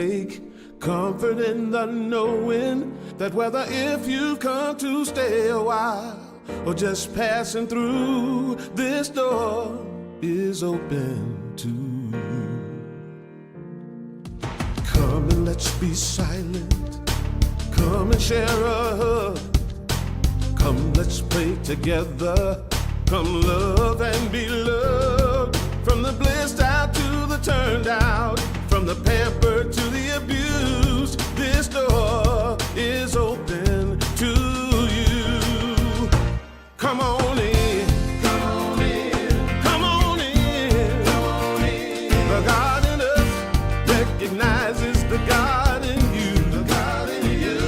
Take comfort in the knowing that whether if you've come to stay a while or just passing through, this door is open to you. Come and let's be silent. Come and share a hug. Come, let's pray together. Come, love and be loved. From the blissed out to the turned out, from the pampered to the abused, this door is open to you. Come on in. Come on in. Come on in. Come on in. The God in us recognizes the God in you. The God in you.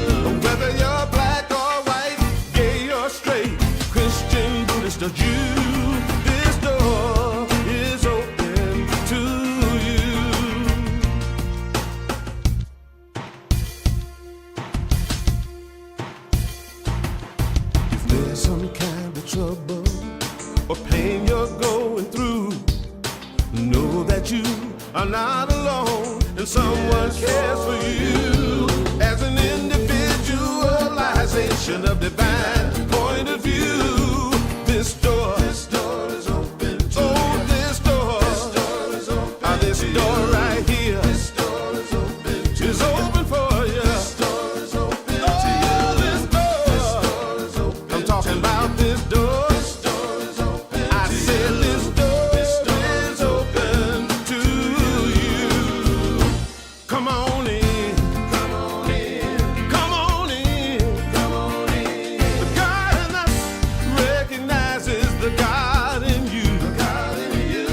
Whether you're black or white, gay or straight, Christian, Buddhist or Jew, this door is open to you. If there's some kind of trouble or pain you're going through, know that you are not alone and someone cares for you. As an individualization of divine point of view, this door is open to you. This door is open. This door right here is open for you. This door is open to you. This door is open. I'm talking about this door. This door is open. I said this door is open to you. Come on in. Come on in. Come on in. Come on in. The God in us recognizes the God in you. The God in you.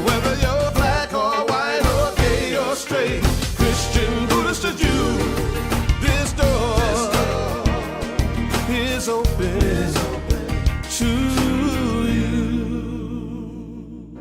Whether you're black or white or gay or straight, Christian, Buddhist or Jew, this door is open to you.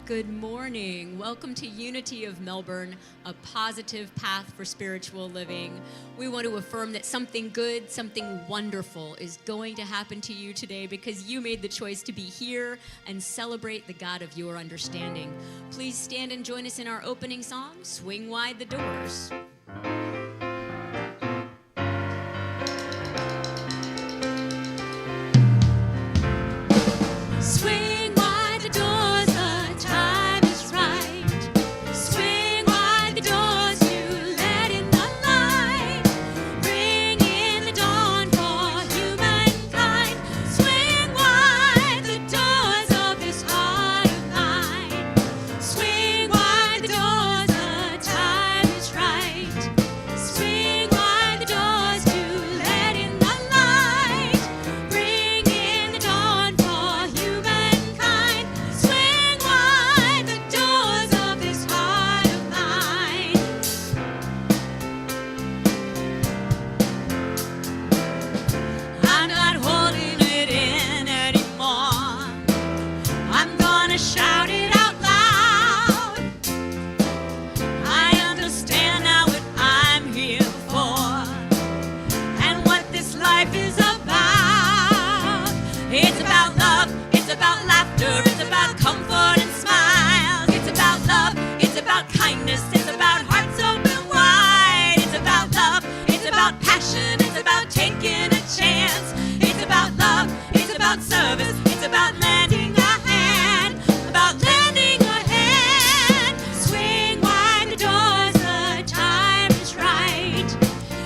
Good morning. Welcome to Unity of Melbourne, a positive path for spiritual living. We want to affirm that something good, something wonderful is going to happen to you today because you made the choice to be here and celebrate the God of your understanding. Please stand and join us in our opening song, Swing Wide the Doors. Swing wide the doors, the time is right. Swing wide the doors, you let in the light. Bring in the dawn for humankind. Swing wide the doors of this heart of mine. Swing wide the doors, the time is right. Swing wide the doors to let in the light. Bring in the dawn for humankind. Swing wide the doors of this heart of mine. I'm not holding it in anymore. I'm gonna shout it out loud. I understand now what I'm here for and what this life is about. It's about love, it's about laughter, it's about comfort and smiles. It's about love, it's about kindness, it's about hearts open wide. It's about love, it's about passion, it's about taking a chance. It's about love, it's about service, it's about lending a hand, about lending a hand. Swing wide the doors, the time is right.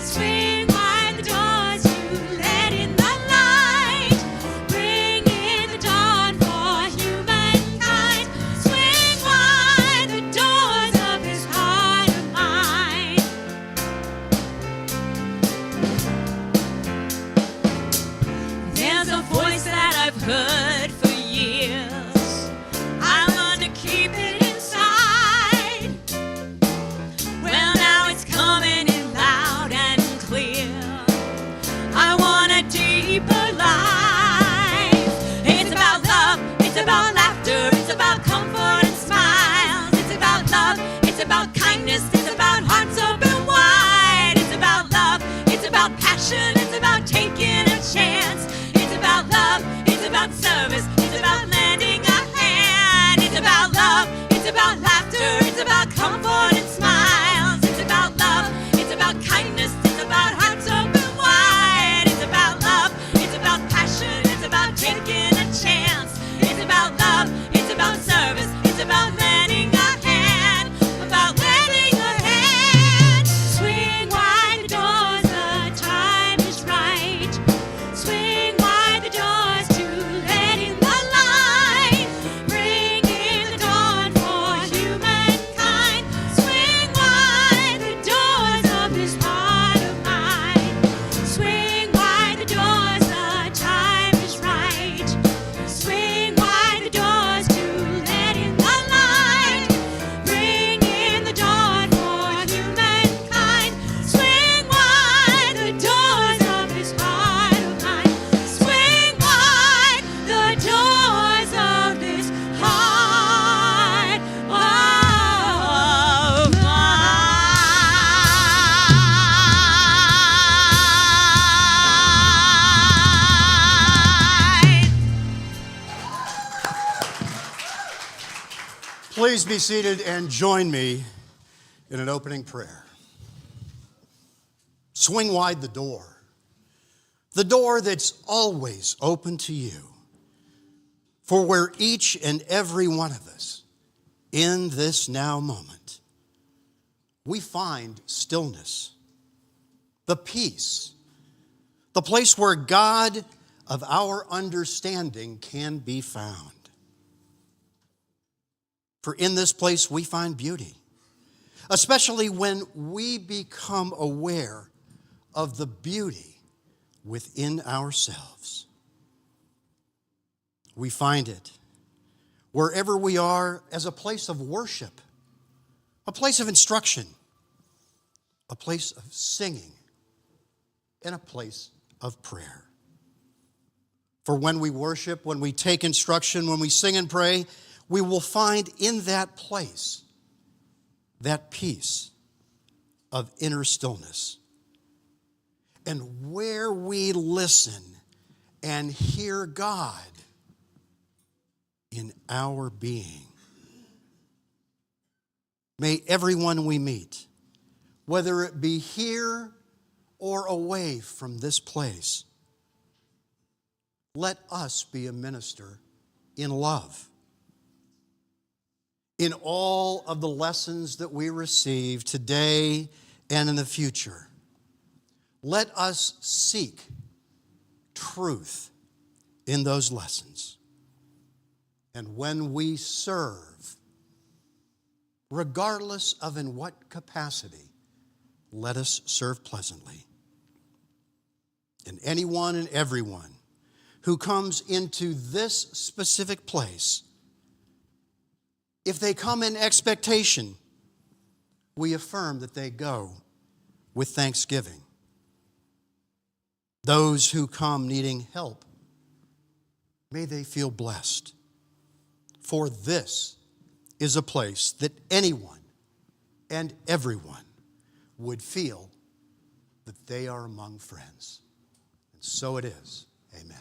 Swing wide the doors, you let in the light. Bring in the dawn for humankind. Swing wide the doors of this heart of mine. There's a voice that I've heard for years. I learned to keep it inside. Well, now it's coming in loud and clear. I want a deeper life. It's about love, it's about laughter, it's about comfort and smiles. It's about love, it's about kindness, it's about hearts open wide. It's about love, it's about passion, it's about taking a chance. It's about love, it's about service, it's about lending a hand. It's about love, it's about laughter, it's about comfort and smiles. It's about love. Please be seated and join me in an opening prayer. Swing wide the door that's always open to you, for where each and every one of us in this now moment, we find stillness, the peace, the place where God of our understanding can be found. For in this place we find beauty, especially when we become aware of the beauty within ourselves. We find it wherever we are as a place of worship, a place of instruction, a place of singing, and a place of prayer. For when we worship, when we take instruction, when we sing and pray, we will find in that place that peace of inner stillness. And where we listen and hear God in our being. May everyone we meet, whether it be here or away from this place, let us be a minister in love. In all of the lessons that we receive today and in the future, let us seek truth in those lessons. And when we serve, regardless of in what capacity, let us serve pleasantly. And anyone and everyone who comes into this specific place, if they come in expectation, we affirm that they go with thanksgiving. Those who come needing help, may they feel blessed. For this is a place that anyone and everyone would feel that they are among friends. And so it is. Amen.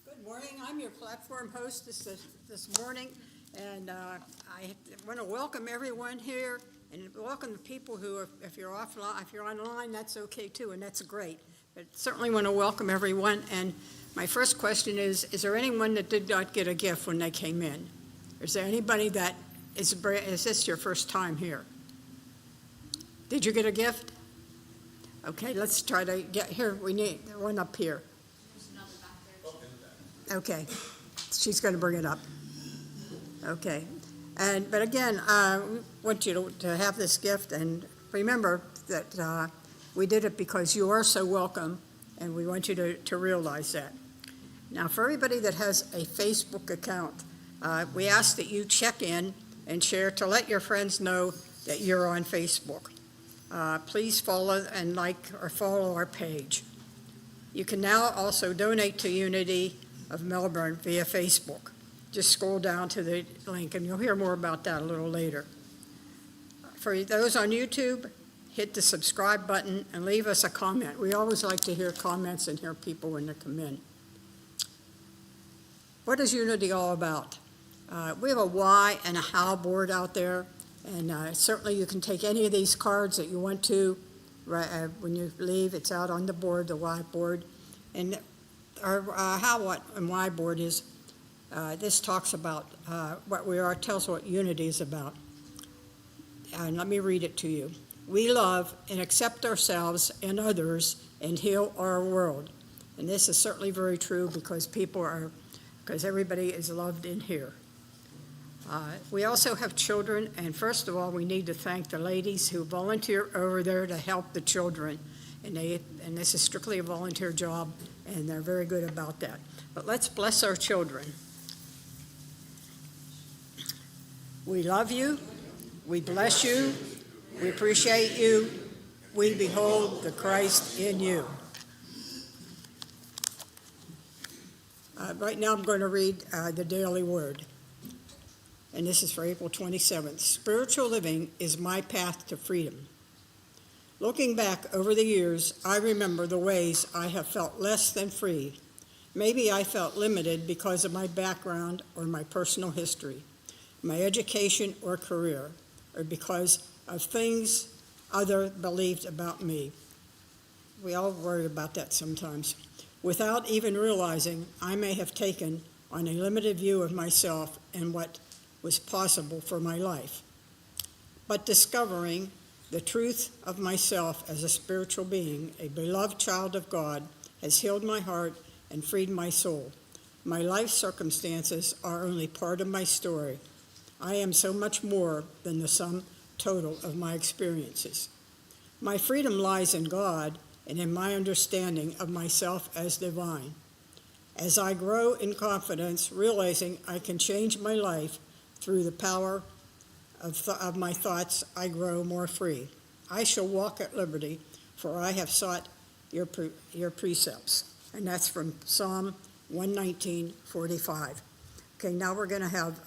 Good morning. I'm your platform host this morning, and I want to welcome everyone here and welcome the people who are, if you're offline, if you're online, that's okay too, and that's great. But certainly want to welcome everyone. And my first question is there anyone that did not get a gift when they came in? Is there anybody that is this your first time here? Did you get a gift? Okay, let's try to get here. We need one up here. Okay, she's going to bring it up. Okay, but again, I want you to have this gift, and remember that we did it because you are so welcome, and we want you to realize that. Now, for everybody that has a Facebook account, we ask that you check in and share to let your friends know that you're on Facebook. Please follow and like or follow our page. You can now also donate to Unity of Melbourne via Facebook. Just scroll down to the link, and you'll hear more about that a little later. For those on YouTube, hit the subscribe button and leave us a comment. We always like to hear comments and hear people when they come in. What is Unity all about? We have a why and a how board out there, and certainly you can take any of these cards that you want to. When you leave, it's out on the board, the why board. And our how, what, and why board is, this talks about what we are, tells what unity is about. And let me read it to you. We love and accept ourselves and others and heal our world. And this is certainly very true because everybody is loved in here. We also have children, and first of all, we need to thank the ladies who volunteer over there to help the children. And this is strictly a volunteer job, and they're very good about that. But let's bless our children. We love you. We bless you. We appreciate you. We behold the Christ in you. Right now I'm going to read the Daily Word. And this is for April 27th. Spiritual living is my path to freedom. Looking back over the years, I remember the ways I have felt less than free. Maybe I felt limited because of my background or my personal history, my education or career, or because of things others believed about me. We all worry about that sometimes. Without even realizing, I may have taken on a limited view of myself and what was possible for my life. But discovering the truth of myself as a spiritual being, a beloved child of God, has healed my heart and freed my soul. My life circumstances are only part of my story. I am so much more than the sum total of my experiences. My freedom lies in God and in my understanding of myself as divine. As I grow in confidence, realizing I can change my life through the power of my thoughts, I grow more free. I shall walk at liberty, for I have sought your precepts. And that's from Psalm 119:45. Okay, now we're going to have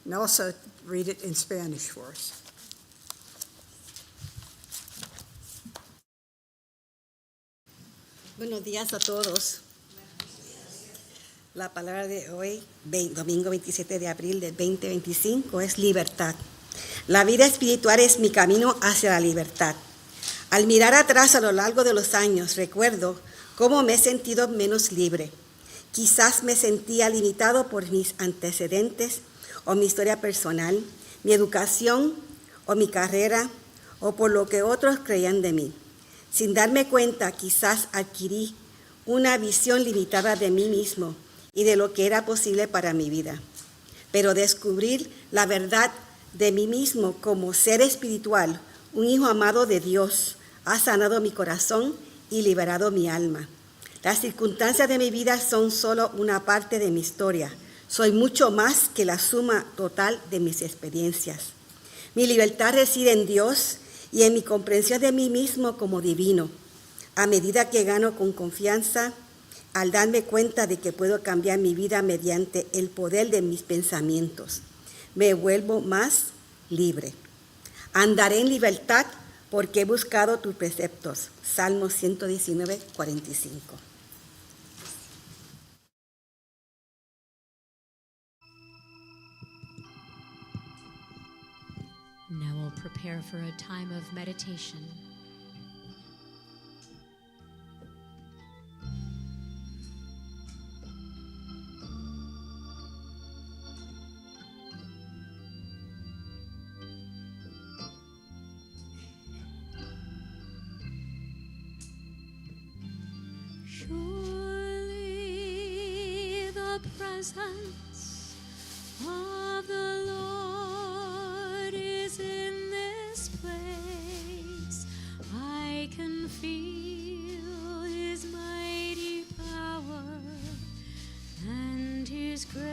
Nelsa read it in Spanish for us. Buenos días a todos. La palabra de hoy, domingo 27 de abril del 2025, es libertad. La vida espiritual es mi camino hacia la libertad. Al mirar atrás a lo largo de los años, recuerdo cómo me he sentido menos libre. Quizás me sentía limitado por mis antecedentes o mi historia personal, mi educación o mi carrera o por lo que otros creían de mí. Sin darme cuenta, quizás adquirí una visión limitada de mí mismo y de lo que era posible para mi vida. Pero descubrir la verdad de mí mismo como ser espiritual, un hijo amado de Dios, ha sanado mi corazón y liberado mi alma. Las circunstancias de mi vida son solo una parte de mi historia. Soy mucho más que la suma total de mis experiencias. Mi libertad reside en Dios y en mi comprensión de mí mismo como divino. A medida que gano con confianza, al darme cuenta de que puedo cambiar mi vida mediante el poder de mis pensamientos, me vuelvo más libre. Andaré en libertad porque he buscado tus preceptos. Salmo 119:45. Now we'll prepare for a time of meditation. Surely the presence of the Lord is in this place. I can feel His mighty power and His grace.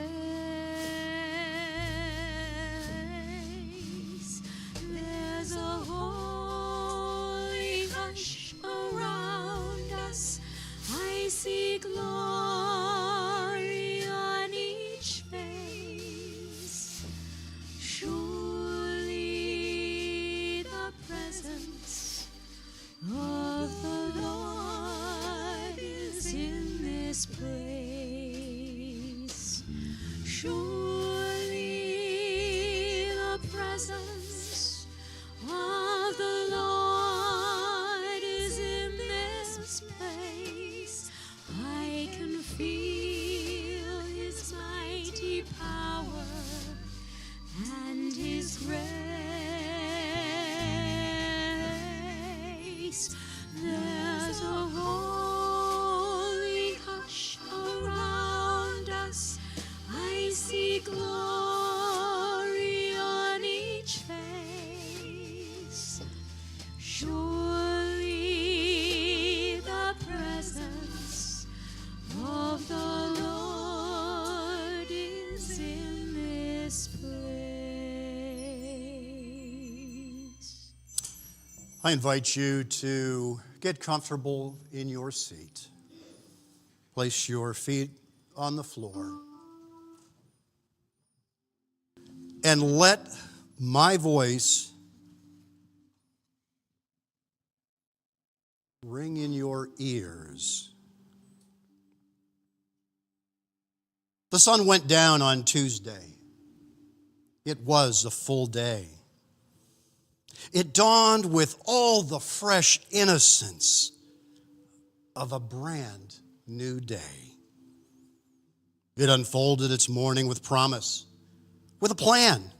There's a holy hush around us. I see glory on each face. Surely the presence of the Lord is in this place. Surely the presence of the Lord is in this place. I can feel His mighty power and His grace. There's a holy hush around us. I see glory on each face. Surely the presence of the Lord is in this place. I invite you to get comfortable in your seat. Place your feet on the floor. And let my voice ring in your ears. The sun went down on Tuesday. It was a full day. It dawned with all the fresh innocence of a brand new day. It unfolded its morning with promise, with a plan,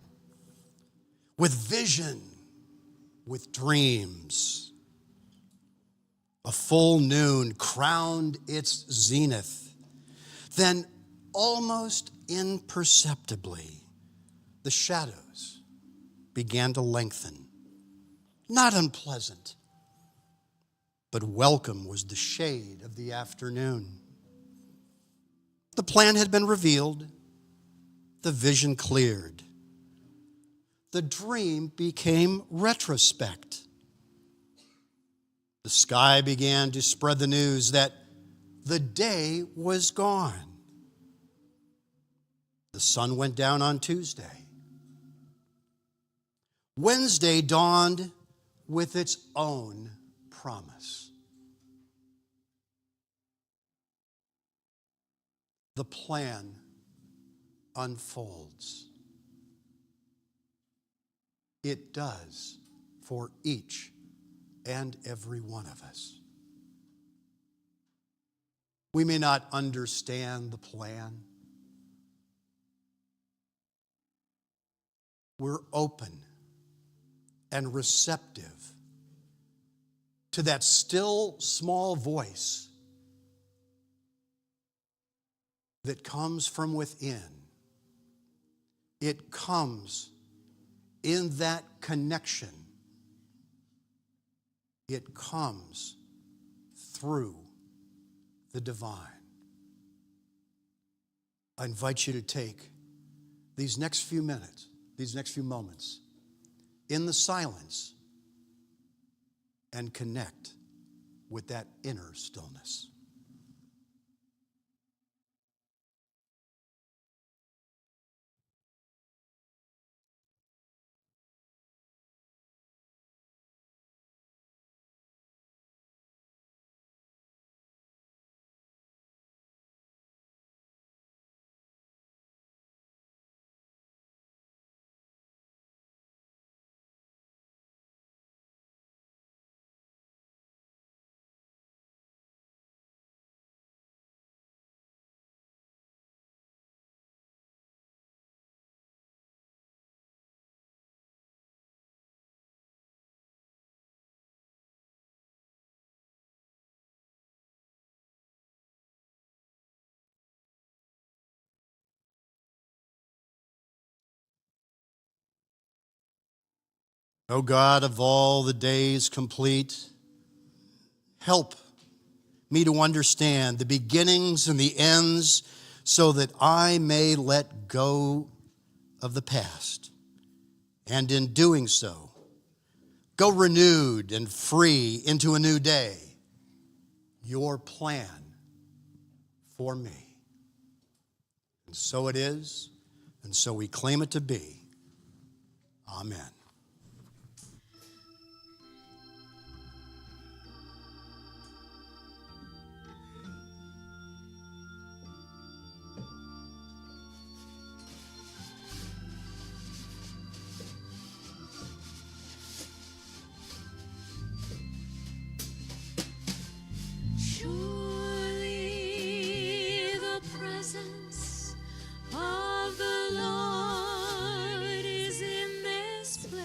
with vision, with dreams. A full noon crowned its zenith. Then, almost imperceptibly, the shadows began to lengthen. Not unpleasant, but welcome was the shade of the afternoon. The plan had been revealed, the vision cleared. The dream became retrospect. The sky began to spread the news that the day was gone. The sun went down on Tuesday. Wednesday dawned with its own promise. The plan unfolds. It does for each and every one of us. We may not understand the plan. We're open and receptive to that still small voice that comes from within. It comes in that connection. It comes through the divine. I invite you to take these next few minutes, these next few moments, in the silence and connect with that inner stillness. O God of all the days complete, help me to understand the beginnings and the ends so that I may let go of the past. And in doing so, go renewed and free into a new day. Your plan for me. And so it is, and so we claim it to be. Amen. Surely the presence of the Lord is in this place.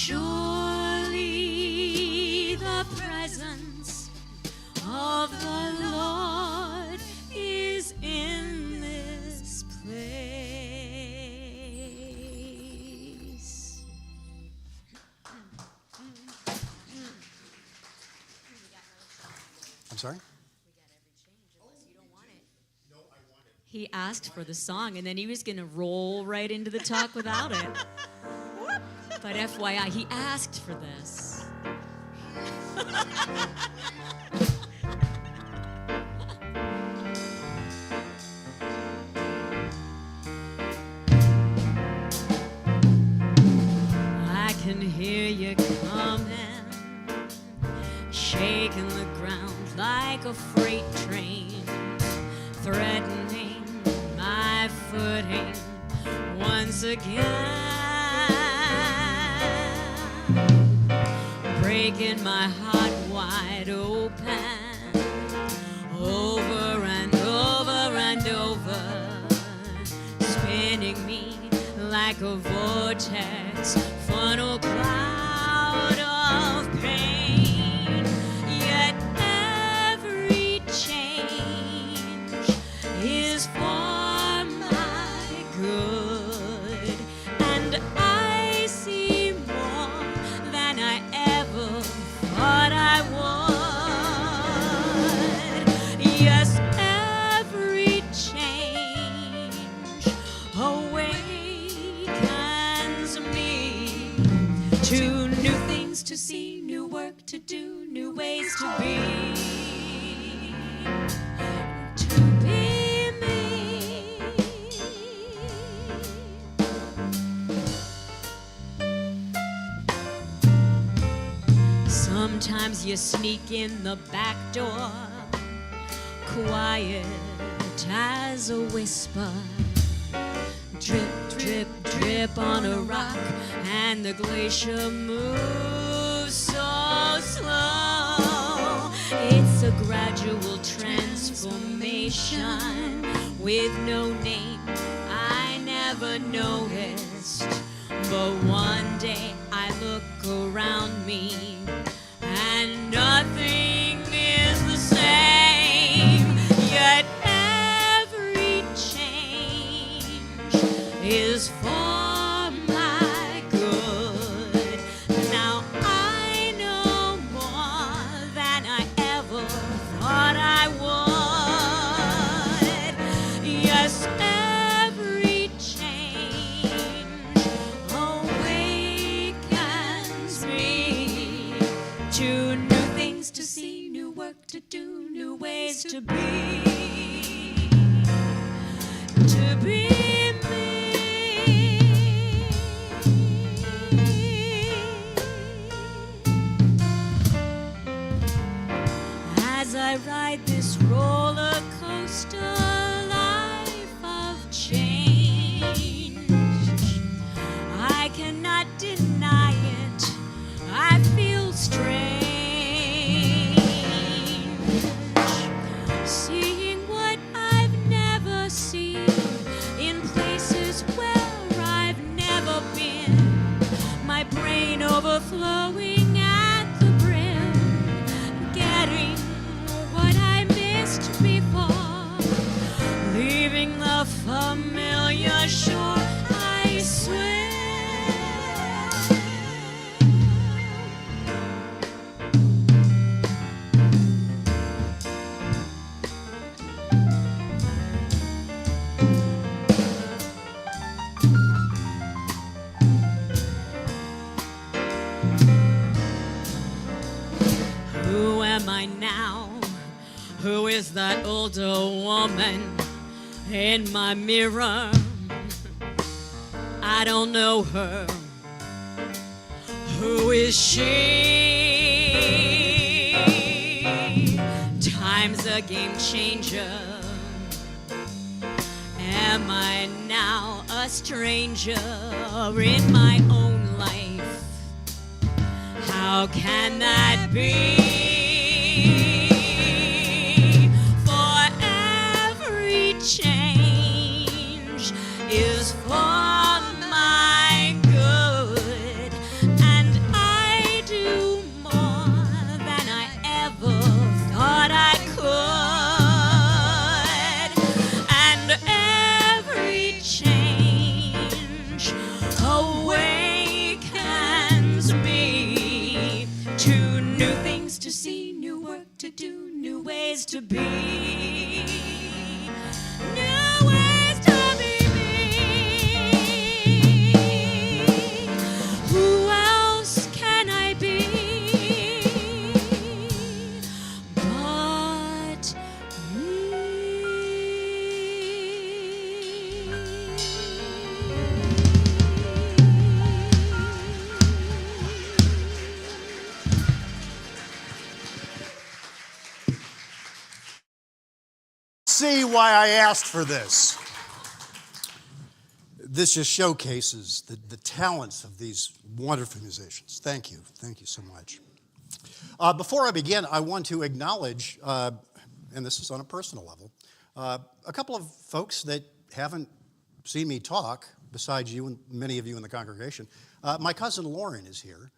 Surely the presence of the Lord is in this place. I'm sorry? He asked for the song, and then he was going to roll right into the talk without it. But FYI, he asked for this. I can hear you coming, shaking the ground like a freight train, threatening my footing once again, breaking my heart wide open, over and over and over, spinning me like a vortex, funnel cloud of pain. Yet every change is for my good, and I see more than I ever thought I would. Yes, every change awakens me to new things to see, new work to do, new ways to be. To be me. Sometimes you sneak in the back door, quiet as a whisper. Drip, drip, drip on a rock, and the glacier moves so slow. It's a gradual transformation with no name. I never noticed, but one day I look around me and nothing is the same. Yet every change is for my good. Now I know more than I ever thought I would. Yes, every change awakens me to new things to see, new work to do, new ways to be. To be me. As I ride this roller coaster life of change, I cannot deny it. I feel strange, seeing what I've never seen in places where I've never been. My brain overflowing at the brim, getting what I missed before, leaving the familiar shore. I swear. Who am I now? Who is that older woman in my mirror? I don't know her. Who is she? Time's a game changer. Am I now a stranger in my own life? How can that be? For every change is for my good, and do, new ways to be. New ways to be me. Who else can I be but See why I asked for this. This just showcases the talents of these wonderful musicians. Thank you. Thank you so much. Before I begin, I want to acknowledge, and this is on a personal level, a couple of folks that haven't seen me talk, besides you and many of you in the congregation. My cousin Lauren is here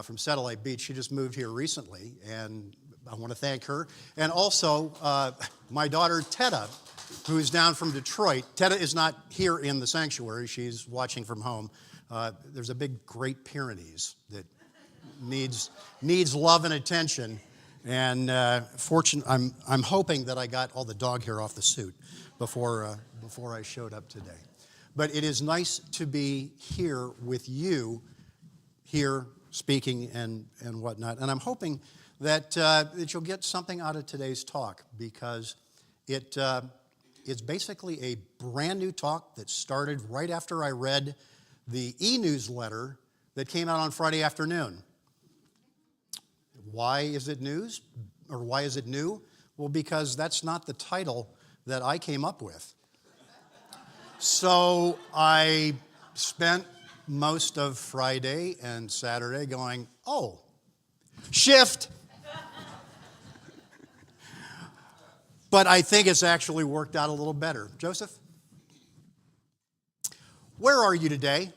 from Satellite Beach. She just moved here recently, and I want to thank her. And also, my daughter, Tetta, who is down from Detroit. Tetta is not here in the sanctuary. She's watching from home. There's a big Great Pyrenees that needs love and attention. And I'm hoping that I got all the dog hair off the suit before I showed up today. But it is nice to be here with you, here speaking and whatnot. And I'm hoping that you'll get something out of today's talk, because it's basically a brand new talk that started right after I read the e-newsletter that came out on Friday afternoon. Why is it news? Or why is it new? Well, because that's not the title that I came up with. So I spent most of Friday and Saturday going, oh, shift. But I think it's actually worked out a little better. Joseph? Where are you today?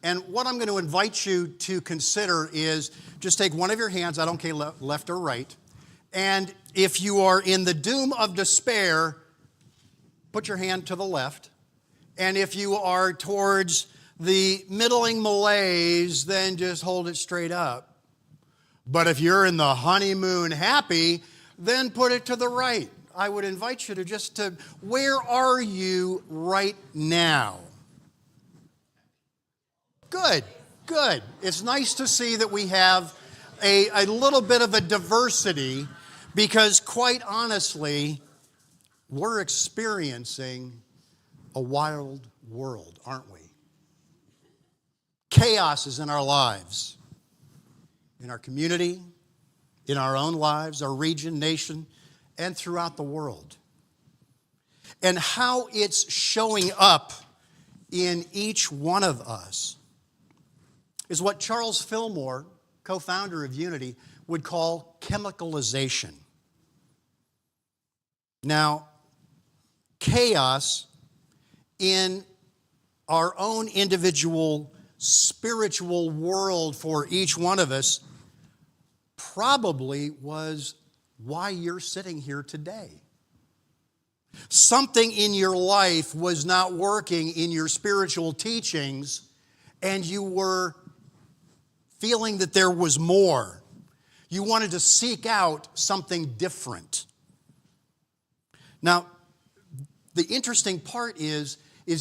And what I'm going to invite you to consider is just take one of your hands, I don't care left or right, and if you are in the doom of despair, put your hand to the left. And if you are towards the middling malaise, then just hold it straight up. But if you're in the honeymoon happy, then put it to the right. I would invite you to where are you right now? Good, good. It's nice to see that we have a little bit of a diversity, because quite honestly, we're experiencing a wild world, aren't we? Chaos is in our lives, in our community, in our own lives, our region, nation, and throughout the world. And how it's showing up in each one of us is what Charles Fillmore, co-founder of Unity, would call chemicalization. Now, chaos in our own individual spiritual world for each one of us probably was why you're sitting here today. Something in your life was not working in your spiritual teachings, and you were feeling that there was more. You wanted to seek out something different. Now, the interesting part is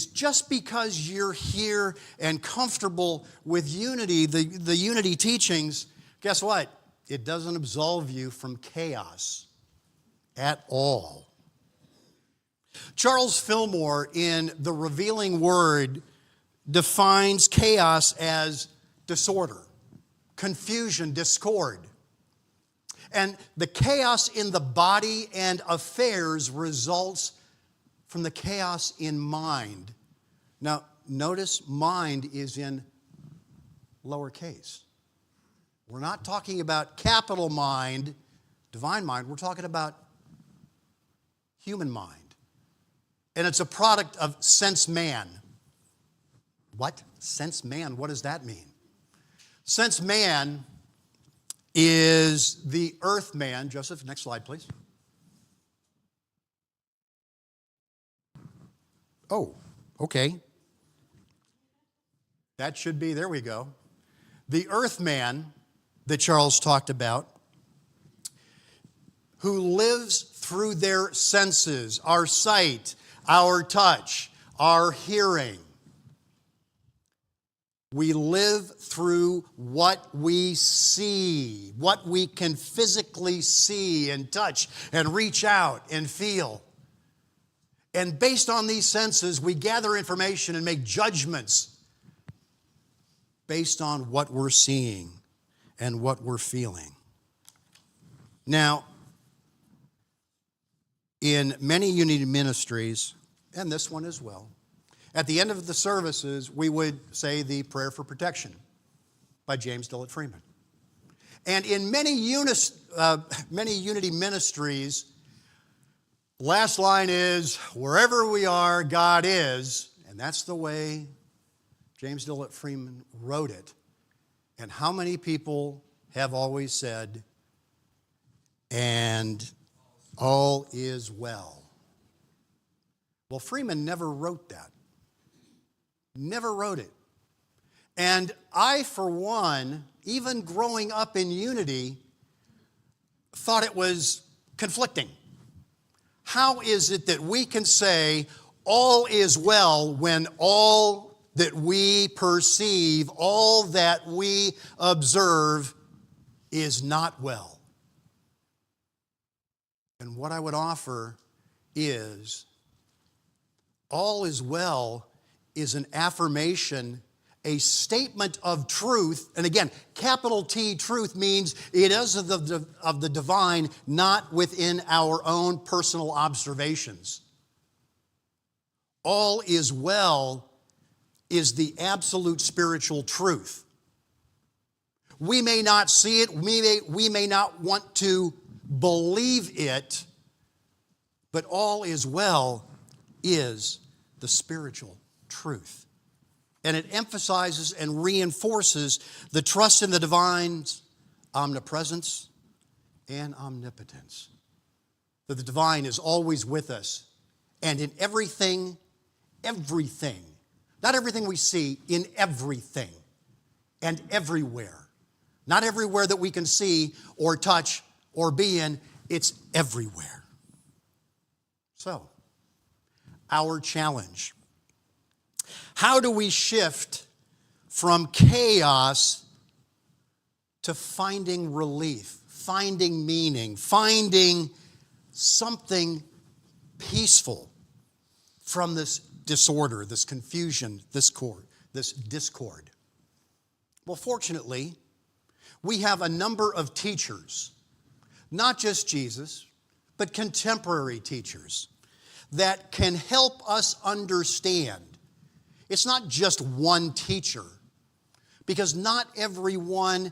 just because you're here and comfortable with unity, the unity teachings, guess what? It doesn't absolve you from chaos at all. Charles Fillmore, in The Revealing Word, defines chaos as disorder, confusion, discord. And the chaos in the body and affairs results from the chaos in mind. Now, notice mind is in lowercase. We're not talking about capital mind, divine mind. We're talking about human mind. And it's a product of sense man. What? Sense man? What does that mean? Sense man is the earth man. Joseph, next slide, please. Oh, okay. That should be, there we go. The earth man that Charles talked about who lives through their senses, our sight, our touch, our hearing. We live through what we see, what we can physically see and touch and reach out and feel. And based on these senses, we gather information and make judgments based on what we're seeing and what we're feeling. Now, in many unity ministries, and this one as well, at the end of the services, we would say the prayer for protection by James Dillett Freeman. And in many unity ministries, last line is, wherever we are, God is. And that's the way James Dillett Freeman wrote it. And how many people have always said, and all is well? Well, Freeman never wrote that. Never wrote it. And I, for one, even growing up in unity, thought it was conflicting. How is it that we can say all is well when all that we perceive, all that we observe is not well? And what I would offer is all is well is an affirmation, a statement of truth. And again, capital T, truth, means it is of the divine, not within our own personal observations. All is well is the absolute spiritual truth. We may not see it, we may not want to believe it, but all is well is the spiritual truth. And it emphasizes and reinforces the trust in the divine's omnipresence and omnipotence. That the divine is always with us. And in everything, not everything we see, in everything and everywhere. Not everywhere that we can see or touch or be in, it's everywhere. So, our challenge. How do we shift from chaos to finding relief, finding meaning, finding something peaceful from this disorder, this confusion, this discord? Well, fortunately, we have a number of teachers, not just Jesus, but contemporary teachers that can help us understand. It's not just one teacher, because not everyone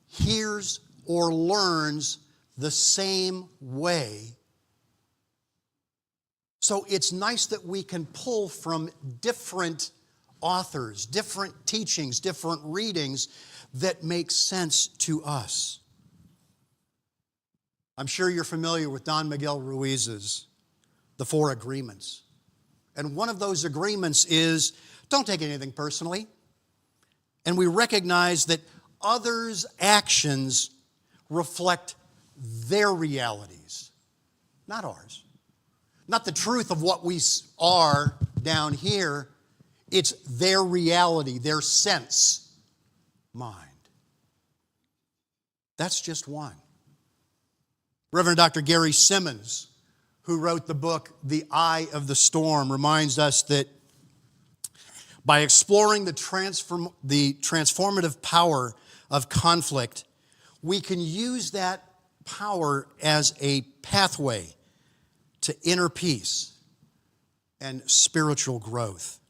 hears or learns the same way. So it's nice that we can pull from different authors, different teachings, different readings that make sense to us. I'm sure you're familiar with Don Miguel Ruiz's The Four Agreements. And one of those agreements is, don't take anything personally. And we recognize that others' actions reflect their realities, not ours. Not the truth of what we are down here. It's their reality, their sense mind. That's just one. Reverend Dr. Gary Simmons, who wrote the book, The Eye of the Storm, reminds us that by exploring the transformative power of conflict, we can use that power as a pathway to inner peace and spiritual growth.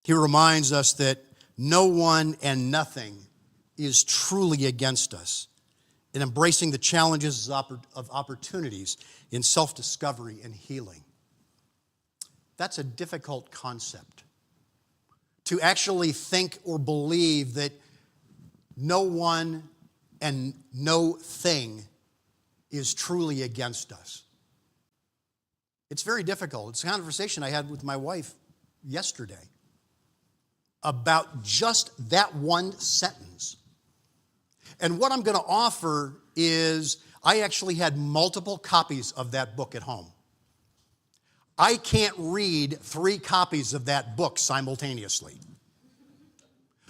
He reminds us that no one and nothing is truly against us in embracing the challenges of opportunities in self-discovery and healing. That's a difficult concept. To actually think or believe that no one and no thing is truly against us. It's very difficult. It's a conversation I had with my wife yesterday about just that one sentence. And what I'm going to offer is I actually had multiple copies of that book at home. I can't read 3 copies of that book simultaneously.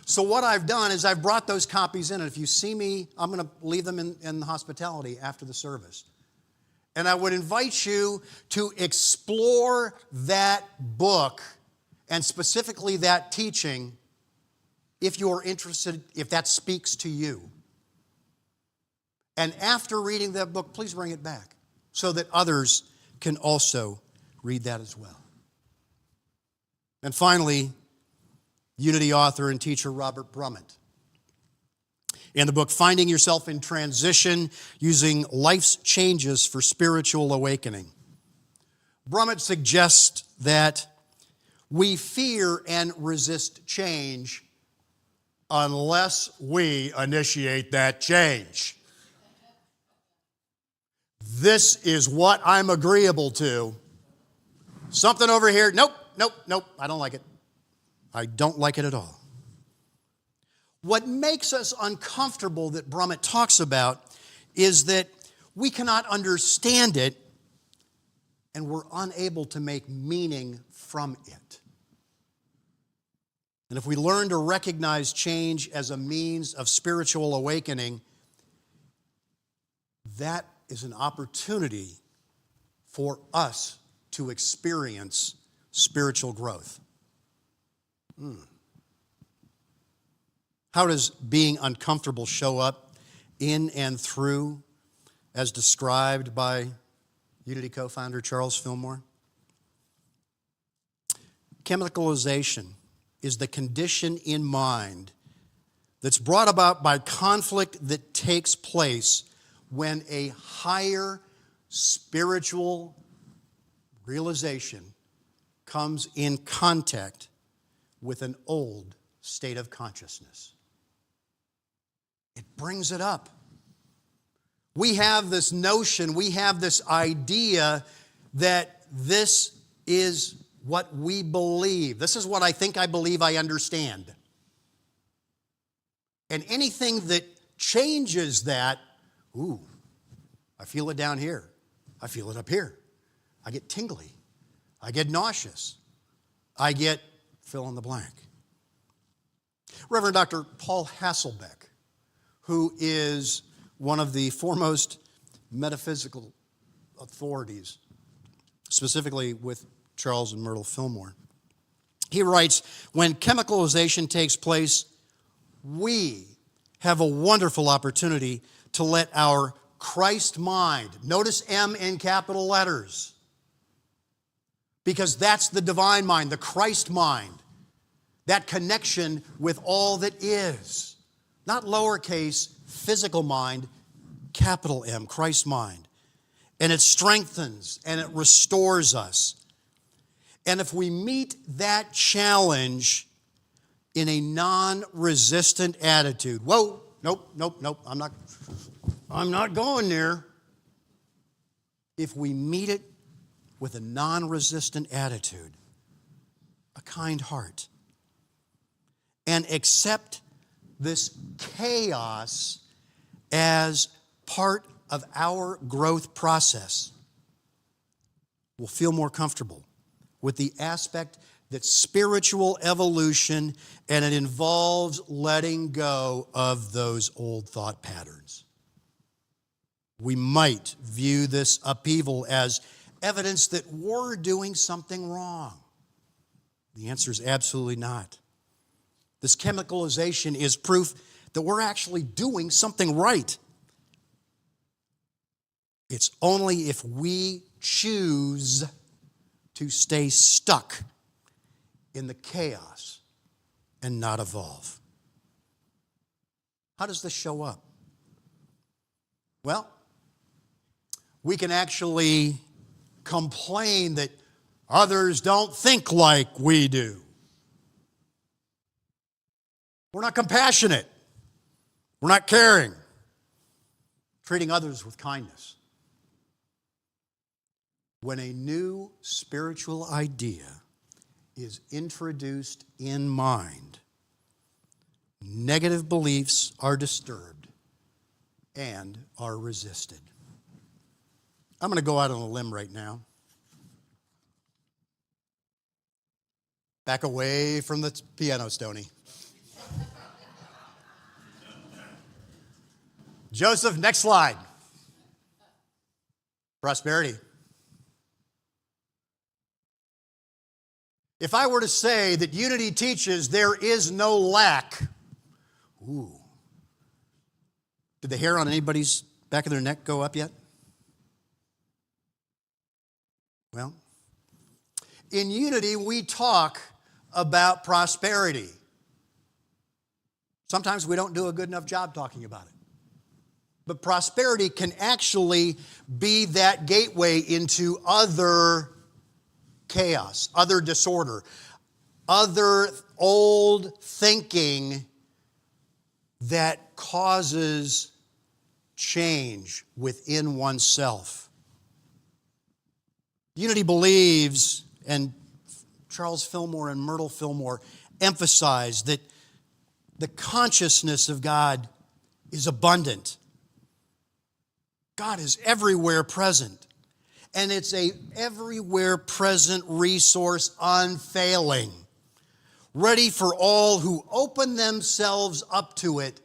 So what I've done is I've brought those copies in, and if you see me, I'm going to leave them in the hospitality after the service. And I would invite you to explore that book, and specifically that teaching, if you're interested, if that speaks to you. And after reading that book, please bring it back so that others can also read that as well. And finally, Unity author and teacher Robert Brummett, in the book Finding Yourself in Transition, Using Life's Changes for Spiritual Awakening. Brummett suggests that we fear and resist change unless we initiate that change. This is what I'm agreeable to. Something over here, nope, I don't like it. I don't like it at all. What makes us uncomfortable that Brummett talks about is that we cannot understand it and we're unable to make meaning from it. And if we learn to recognize change as a means of spiritual awakening, that is an opportunity for us to experience spiritual growth. How does being uncomfortable show up in and through, as described by Unity co-founder Charles Fillmore? Chemicalization is the condition in mind that's brought about by conflict that takes place when a higher spiritual realization comes in contact with an old state of consciousness. It brings it up. We have this notion, we have this idea that this is what we believe. This is what I think I believe I understand. And anything that changes that, I feel it down here. I feel it up here. I get tingly. I get nauseous. I get fill in the blank. Reverend Dr. Paul Hasselbeck, who is one of the foremost metaphysical authorities, specifically with Charles and Myrtle Fillmore, he writes, when chemicalization takes place, we have a wonderful opportunity to let our Christ mind, notice M in capital letters, because that's the divine mind, the Christ mind, that connection with all that is. Not lowercase, physical mind, capital M, Christ mind. And it strengthens and it restores us. And if we meet that challenge in a non-resistant attitude, nope, I'm not going there. If we meet it with a non-resistant attitude, a kind heart, and accept this chaos as part of our growth process, we'll feel more comfortable with the aspect that spiritual evolution, and it involves letting go of those old thought patterns. We might view this upheaval as evidence that we're doing something wrong. The answer is absolutely not. This chemicalization is proof that we're actually doing something right. It's only if we choose to stay stuck in the chaos and not evolve. How does this show up? Well, we can actually complain that others don't think like we do. We're not compassionate. We're not caring. Treating others with kindness. When a new spiritual idea is introduced in mind, negative beliefs are disturbed and are resisted. I'm going to go out on a limb right now. Back away from the piano, Stoney. Joseph, next slide. Prosperity. If I were to say that unity teaches there is no lack, ooh. Did the hair on anybody's back of their neck go up yet? Well, in unity, we talk about prosperity. Sometimes we don't do a good enough job talking about it. But prosperity can actually be that gateway into other chaos, other disorder, other old thinking that causes change within oneself. Unity believes, and Charles Fillmore and Myrtle Fillmore emphasize that the consciousness of God is abundant. God is everywhere present. And it's a everywhere present resource, unfailing, ready for all who open themselves up to it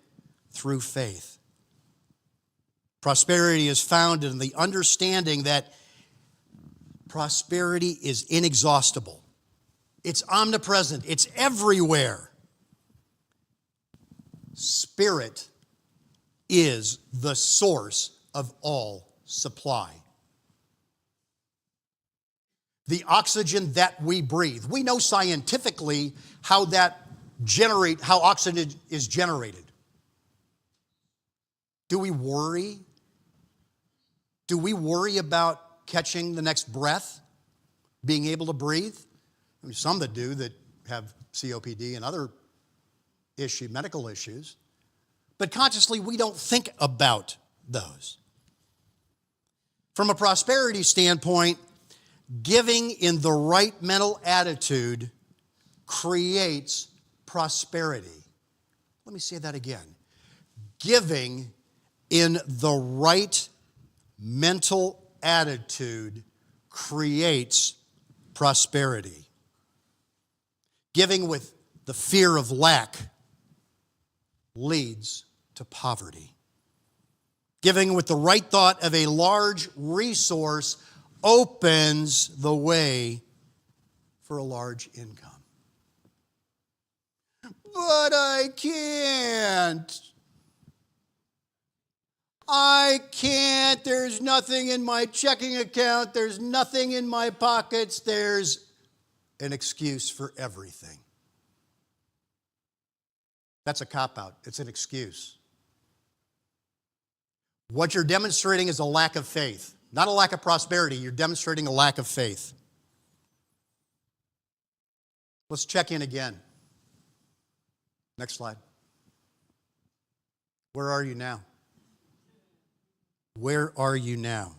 through faith. Prosperity is founded in the understanding that prosperity is inexhaustible. It's omnipresent. It's everywhere. Spirit is the source of all supply. The oxygen that we breathe. We know scientifically how oxygen is generated. Do we worry? Do we worry about catching the next breath, being able to breathe? I mean, some that do, that have COPD and other medical issues. But consciously, we don't think about those. From a prosperity standpoint, giving in the right mental attitude creates prosperity. Let me say that again. Giving in the right mental attitude creates prosperity. Giving with the fear of lack leads to poverty. Giving with the right thought of a large resource opens the way for a large income. But I can't. There's nothing in my checking account. There's nothing in my pockets. There's an excuse for everything. That's a cop-out. It's an excuse. What you're demonstrating is a lack of faith. Not a lack of prosperity. You're demonstrating a lack of faith. Let's check in again. Next slide. Where are you now? Where are you now?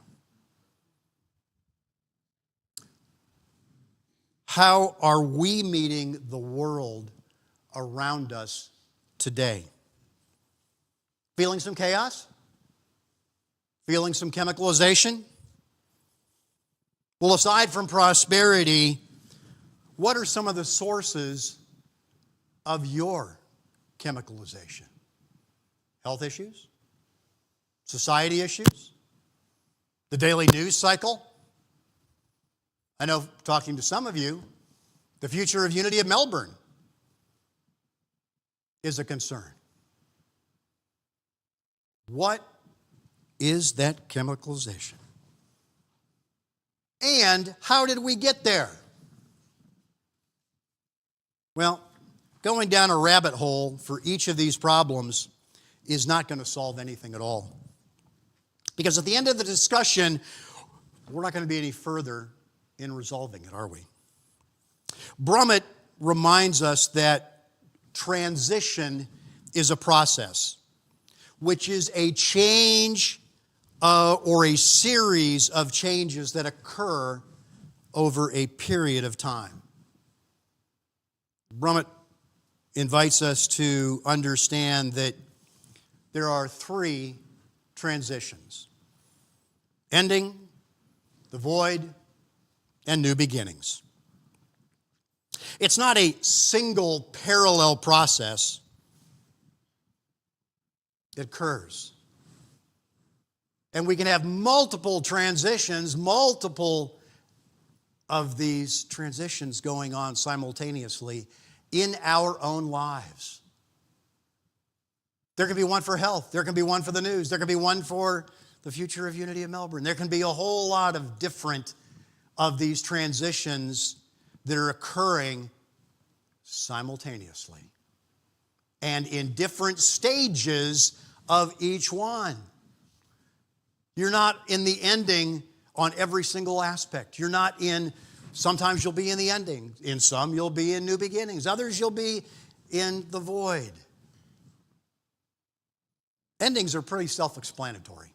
How are we meeting the world around us today? Feeling some chaos? Feeling some chemicalization? Well, aside from prosperity, what are some of the sources of your chemicalization? Health issues? Society issues? The daily news cycle? I know, talking to some of you, the future of Unity of Melbourne is a concern. What is that chemicalization? And how did we get there? Well, going down a rabbit hole for each of these problems is not going to solve anything at all. Because at the end of the discussion, we're not going to be any further in resolving it, are we? Brummett reminds us that transition is a process, which is a change or a series of changes that occur over a period of time. Brummett invites us to understand that there are three transitions: ending, the void, and new beginnings. It's not a single parallel process. It occurs. And we can have multiple transitions, multiple of these transitions going on simultaneously in our own lives. There can be one for health. There can be one for the news. There can be one for the future of Unity of Melbourne. There can be a whole lot of different of these transitions that are occurring simultaneously and in different stages of each one. You're not in the ending on every single aspect. You're not in, sometimes you'll be in the ending. In some, you'll be in new beginnings. Others, you'll be in the void. Endings are pretty self-explanatory.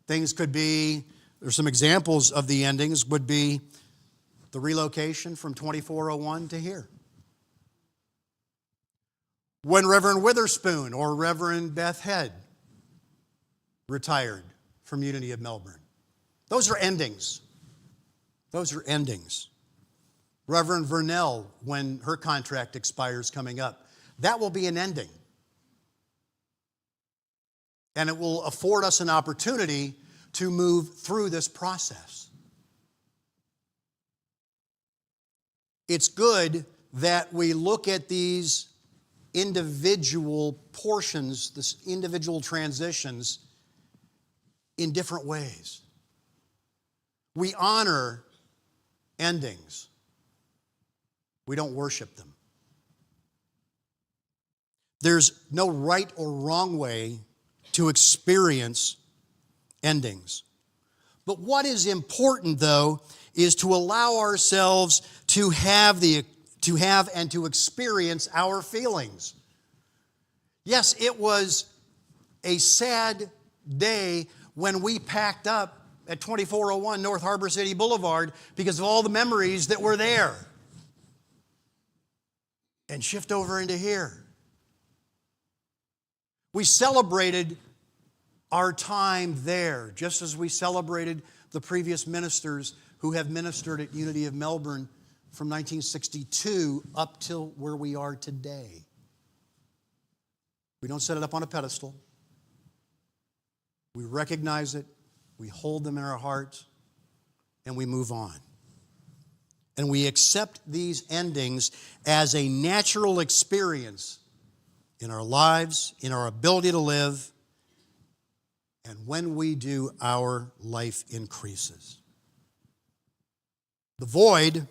Things could be, there's some examples of the endings, would be the relocation from 2401 to here. When Reverend Witherspoon or Reverend Beth Head retired from Unity of Melbourne. Those are endings. Those are endings. Reverend Vernell, when her contract expires coming up, that will be an ending. And it will afford us an opportunity to move through this process. It's good that we look at these individual portions, these individual transitions in different ways. We honor endings. We don't worship them. There's no right or wrong way to experience endings. But what is important, though, is to allow ourselves to have and to experience our feelings. Yes, it was a sad day when we packed up at 2401 North Harbor City Boulevard because of all the memories that were there. And shift over into here. We celebrated our time there, just as we celebrated the previous ministers who have ministered at Unity of Melbourne from 1962 up till where we are today. We don't set it up on a pedestal. We recognize it, we hold them in our hearts, and we move on. And we accept these endings as a natural experience in our lives, in our ability to live, and when we do, our life increases. The void,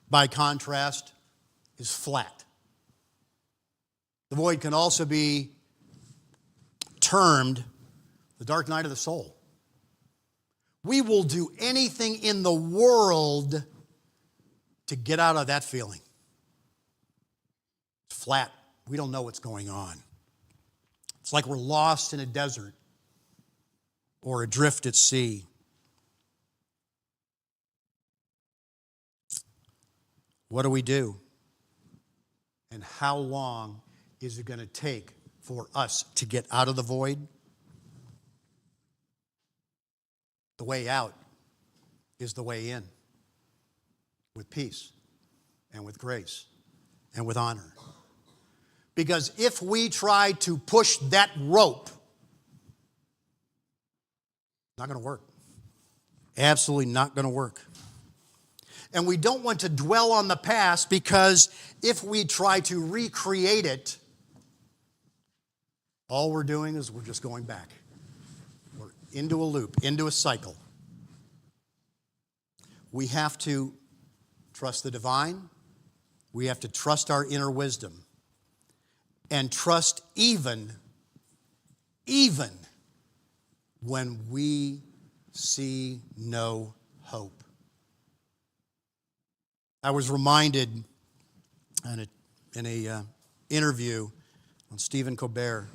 by contrast, is flat. The void can also be termed the dark night of the soul. We will do anything in the world to get out of that feeling. It's flat. We don't know what's going on. It's like we're lost in a desert or adrift at sea. What do we do? And how long is it going to take for us to get out of the void? The way out is the way in, with peace and with grace and with honor. Because if we try to push that rope, not going to work. Absolutely not going to work. And we don't want to dwell on the past, because if we try to recreate it, all we're doing is we're just going back. We're into a loop, into a cycle. We have to trust the divine. We have to trust our inner wisdom. And trust even when we see no hope. I was reminded in an interview on Stephen Colbert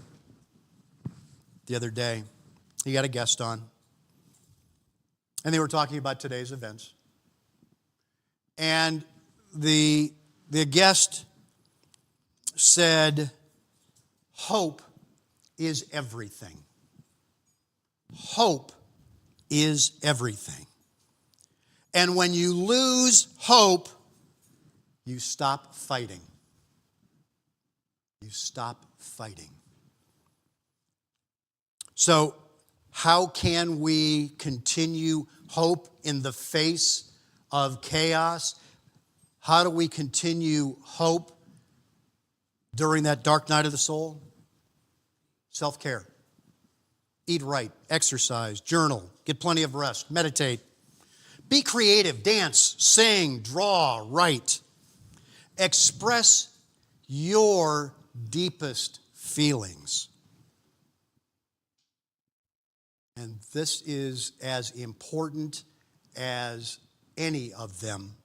the other day. He got a guest on, and they were talking about today's events. And the guest said, hope is everything. Hope is everything. And when you lose hope, you stop fighting. You stop fighting. So, how can we continue hope in the face of chaos? How do we continue hope during that dark night of the soul? Self-care. Eat right, exercise, journal, get plenty of rest, meditate. Be creative, dance, sing, draw, write. Express your deepest feelings. And this is as important as any of them.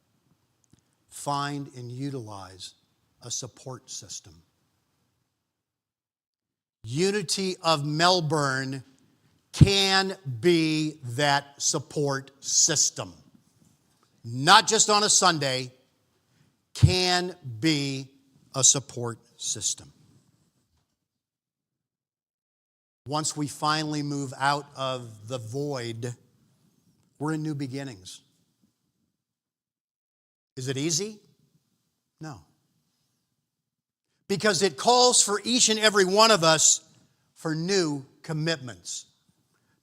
Find and utilize a support system. Unity of Melbourne can be that support system. Not just on a Sunday, can be a support system. Once we finally move out of the void, we're in new beginnings. Is it easy? No. Because it calls for each and every one of us for new commitments.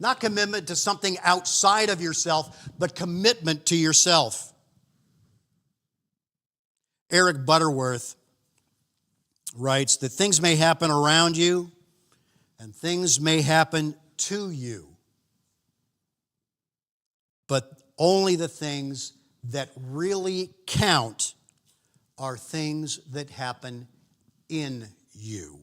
Not commitment to something outside of yourself, but commitment to yourself. Eric Butterworth writes that things may happen around you and things may happen to you, but only the things that really count are things that happen in you.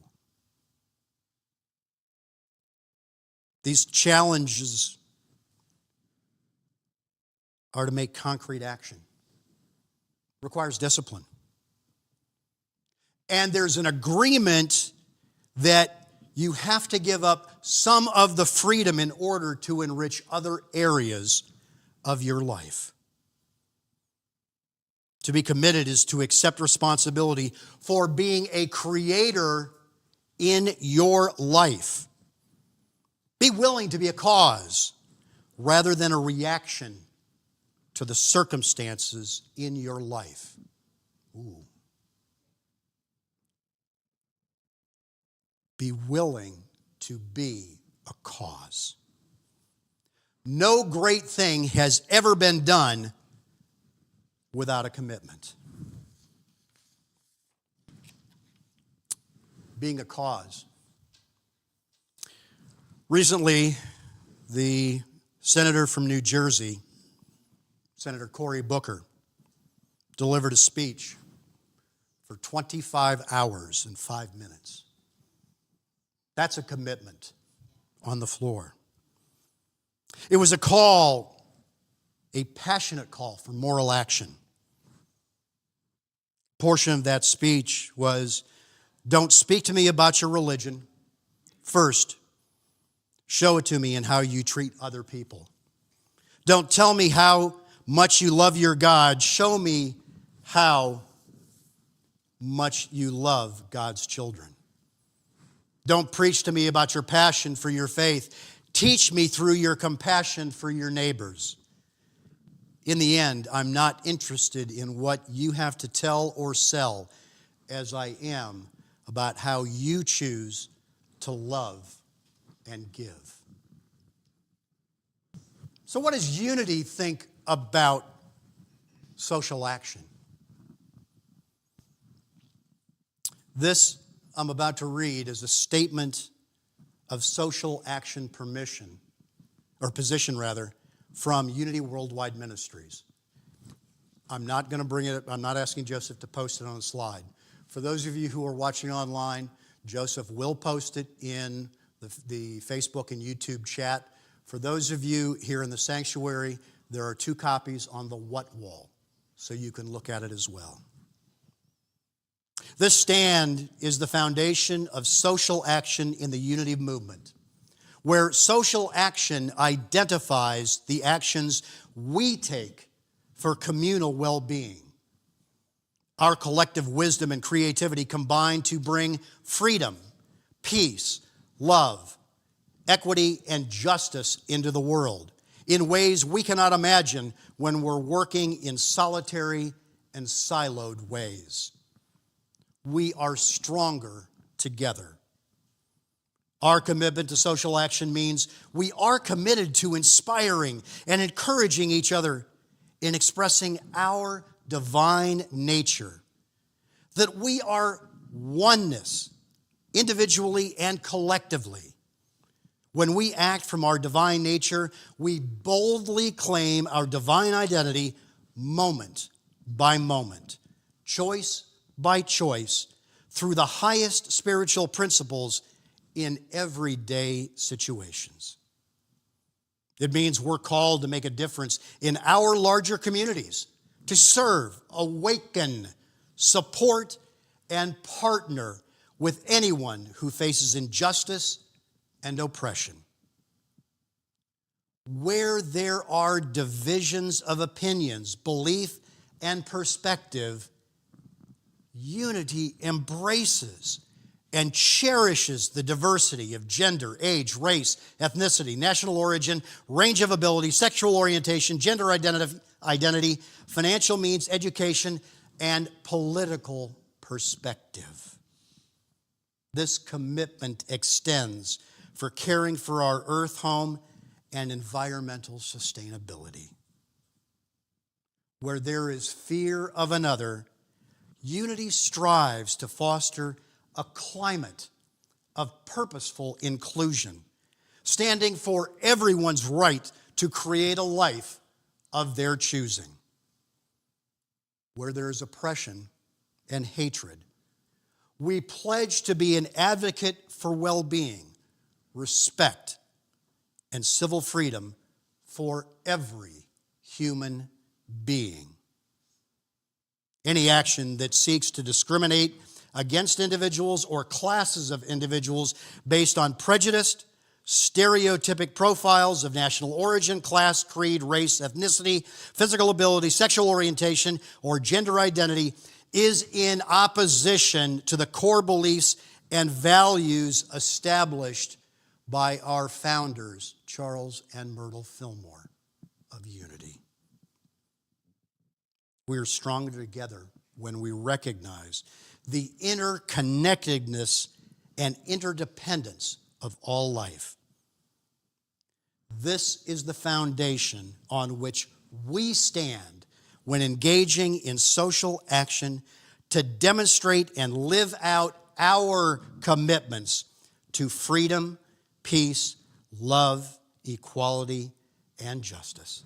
These challenges are to make concrete action. Requires discipline. And there's an agreement that you have to give up some of the freedom in order to enrich other areas of your life. To be committed is to accept responsibility for being a creator in your life. Be willing to be a cause rather than a reaction to the circumstances in your life. Ooh. Be willing to be a cause. No great thing has ever been done without a commitment. Being a cause. Recently, the senator from New Jersey, Senator Cory Booker, delivered a speech for 25 hours and 5 minutes. That's a commitment on the floor. It was a call, a passionate call for moral action. A portion of that speech was, don't speak to me about your religion. First, show it to me in how you treat other people. Don't tell me how much you love your God. Show me how much you love God's children. Don't preach to me about your passion for your faith. Teach me through your compassion for your neighbors. In the end, I'm not interested in what you have to tell or sell as I am about how you choose to love and give. So what does Unity think about social action? This I'm about to read is a statement of social action position from Unity Worldwide Ministries. I'm not going to bring it, I'm not asking Joseph to post it on the slide. For those of you who are watching online, Joseph will post it in the Facebook and YouTube chat. For those of you here in the sanctuary, there are 2 copies on the what wall, so you can look at it as well. This stand is the foundation of social action in the Unity movement, where social action identifies the actions we take for communal well-being. Our collective wisdom and creativity combine to bring freedom, peace, love, equity, and justice into the world. in ways we cannot imagine when we're working in solitary and siloed ways. We are stronger together. Our commitment to social action means we are committed to inspiring and encouraging each other in expressing our divine nature, that we are oneness, individually and collectively. When we act from our divine nature, we boldly claim our divine identity moment by moment, choice by choice, through the highest spiritual principles in everyday situations. It means we're called to make a difference in our larger communities, to serve, awaken, support, and partner with anyone who faces injustice and oppression. Where there are divisions of opinions, belief, and perspective, unity embraces and cherishes the diversity of gender, age, race, ethnicity, national origin, range of ability, sexual orientation, gender identity, financial means, education, and political perspective. This commitment extends for caring for our earth home and environmental sustainability. Where there is fear of another, unity strives to foster a climate of purposeful inclusion, standing for everyone's right to create a life of their choosing. Where there is oppression and hatred, we pledge to be an advocate for well-being, respect, and civil freedom for every human being. Any action that seeks to discriminate against individuals or classes of individuals based on prejudice, stereotypic profiles of national origin, class, creed, race, ethnicity, physical ability, sexual orientation, or gender identity is in opposition to the core beliefs and values established by our founders, Charles and Myrtle Fillmore, of unity. We are stronger together when we recognize the interconnectedness and interdependence of all life. This is the foundation on which we stand when engaging in social action to demonstrate and live out our commitments to freedom, peace, love, equality, and justice.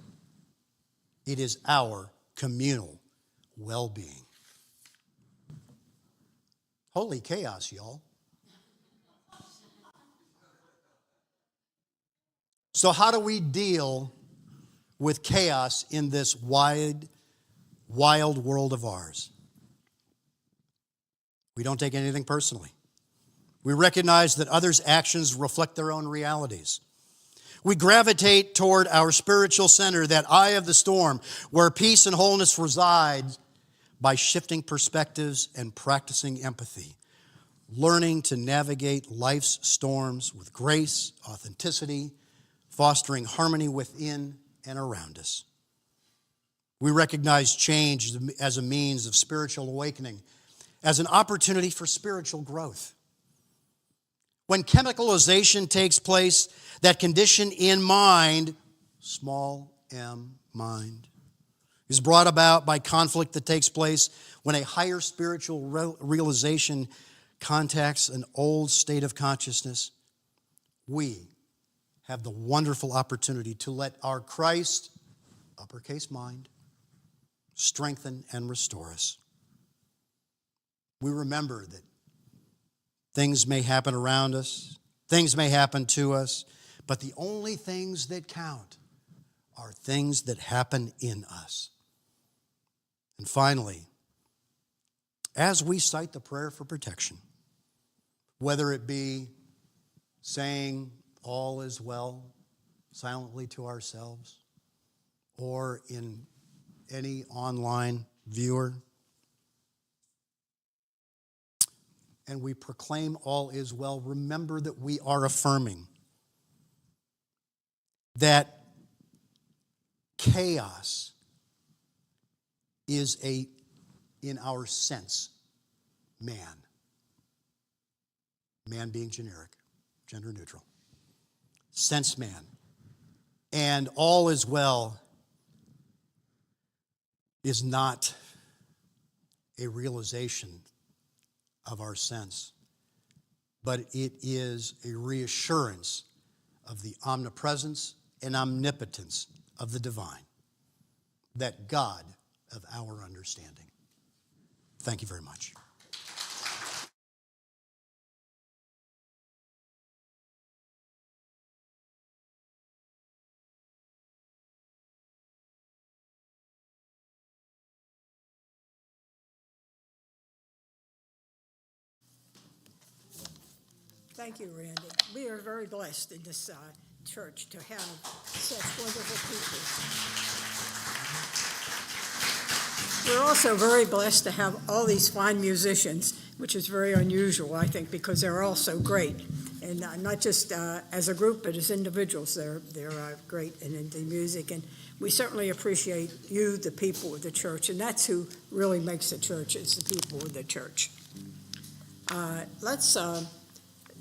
It is our communal well-being. Holy chaos, y'all. So how do we deal with chaos in this wild world of ours? We don't take anything personally. We recognize that others' actions reflect their own realities. We gravitate toward our spiritual center, that eye of the storm, where peace and wholeness reside, by shifting perspectives and practicing empathy, learning to navigate life's storms with grace, authenticity, fostering harmony within and around us. We recognize change as a means of spiritual awakening, as an opportunity for spiritual growth. When chemicalization takes place, that condition in mind, small m mind, is brought about by conflict that takes place when a higher spiritual realization contacts an old state of consciousness. We have the wonderful opportunity to let our Christ, uppercase mind, strengthen and restore us. We remember that things may happen around us, things may happen to us, but the only things that count are things that happen in us. And finally, as we cite the prayer for protection, whether it be saying all is well silently to ourselves or in any online viewer, and we proclaim all is well, remember that we are affirming that chaos is in our sense, man. Man being generic, gender neutral. Sense man. And all is well is not a realization of our sense, but it is a reassurance of the omnipresence and omnipotence of the divine, that God of our understanding. Thank you very much. Thank you, Randy. We are very blessed in this church to have such wonderful people. We're also very blessed to have all these fine musicians, which is very unusual, I think, because they're all so great. And not just as a group, but as individuals, they're great in the music. And we certainly appreciate you, the people of the church, and that's who really makes the church, is the people of the church. Let's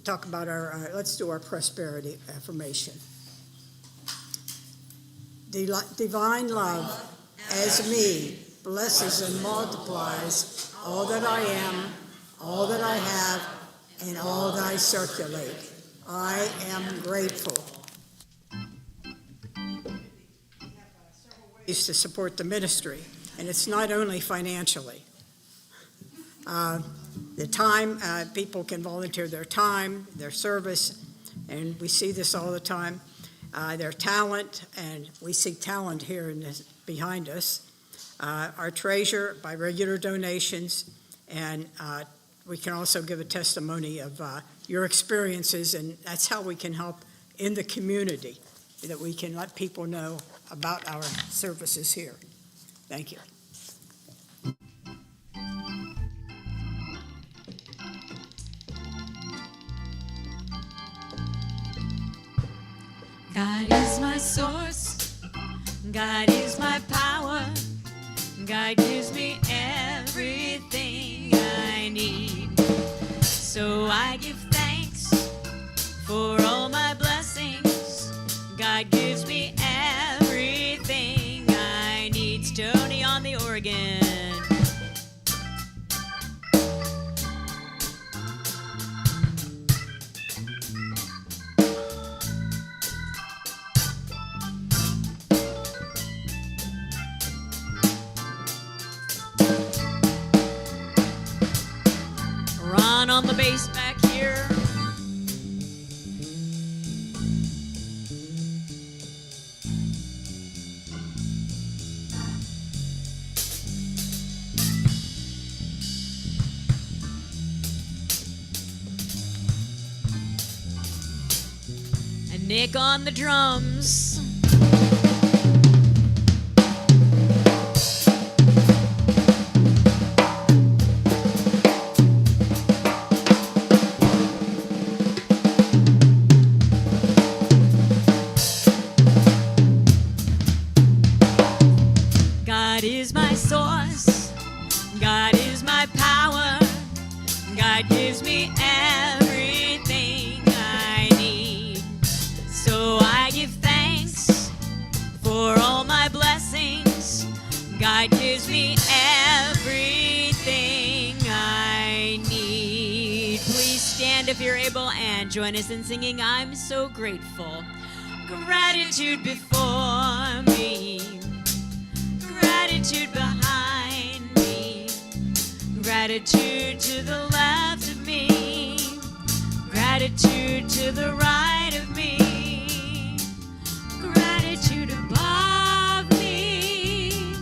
talk about let's do our prosperity affirmation. Divine love as me blesses and multiplies all that I am, all that I have, and all that I circulate. I am grateful. Ways to support the ministry, and it's not only financially. The time, people can volunteer their time, their service, and we see this all the time. Their talent, and we see talent here behind us. Our treasure by regular donations, and we can also give a testimony of your experiences, and that's how we can help in the community, that we can let people know about our services here. Thank you. God is my source, God is my power, God gives me everything I need. So I give thanks for all my blessings. God gives me everything I need. Stony on the organ. On the bass back here. And Nick on the drums. God gives me everything I need. Please stand if you're able and join us in singing I'm So Grateful. Gratitude before me, gratitude behind me, gratitude to the left of me, gratitude to the right of me, gratitude above me,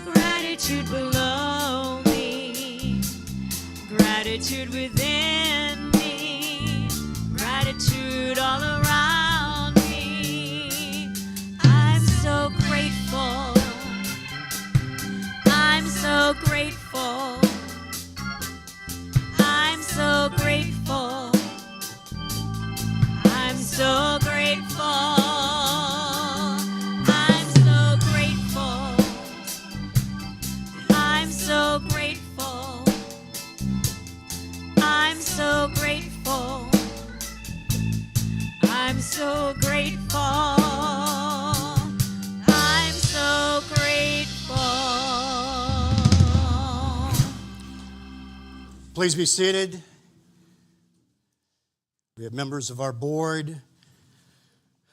gratitude below me, gratitude within me, gratitude all around me. I'm so grateful. I'm so grateful. I'm so grateful. I'm so grateful. I'm so grateful. I'm so grateful. I'm so grateful. Please be seated. We have members of our board.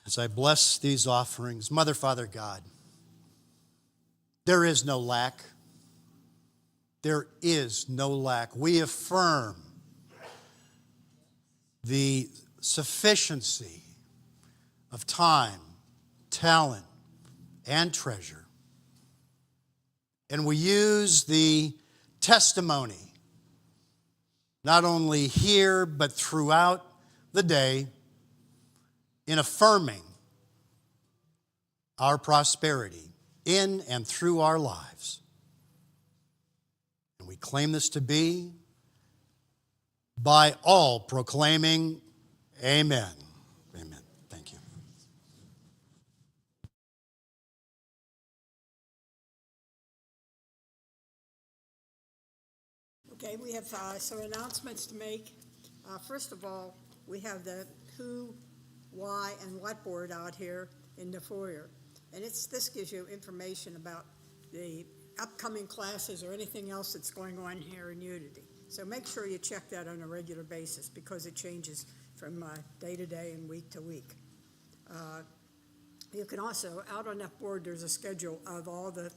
As I bless these offerings, Mother, Father, God, there is no lack. There is no lack. We affirm the sufficiency of time, talent, and treasure. And we use the testimony, not only here, but throughout the day, in affirming our prosperity in and through our lives. And we claim this to be by all proclaiming, amen. Amen. Thank you. Okay, we have some announcements to make. First of all, we have the who, why, and what board out here in the foyer. And this gives you information about the upcoming classes or anything else that's going on here in Unity. So make sure you check that on a regular basis because it changes from day to day and week to week. You can also, out on that board, there's a schedule of all the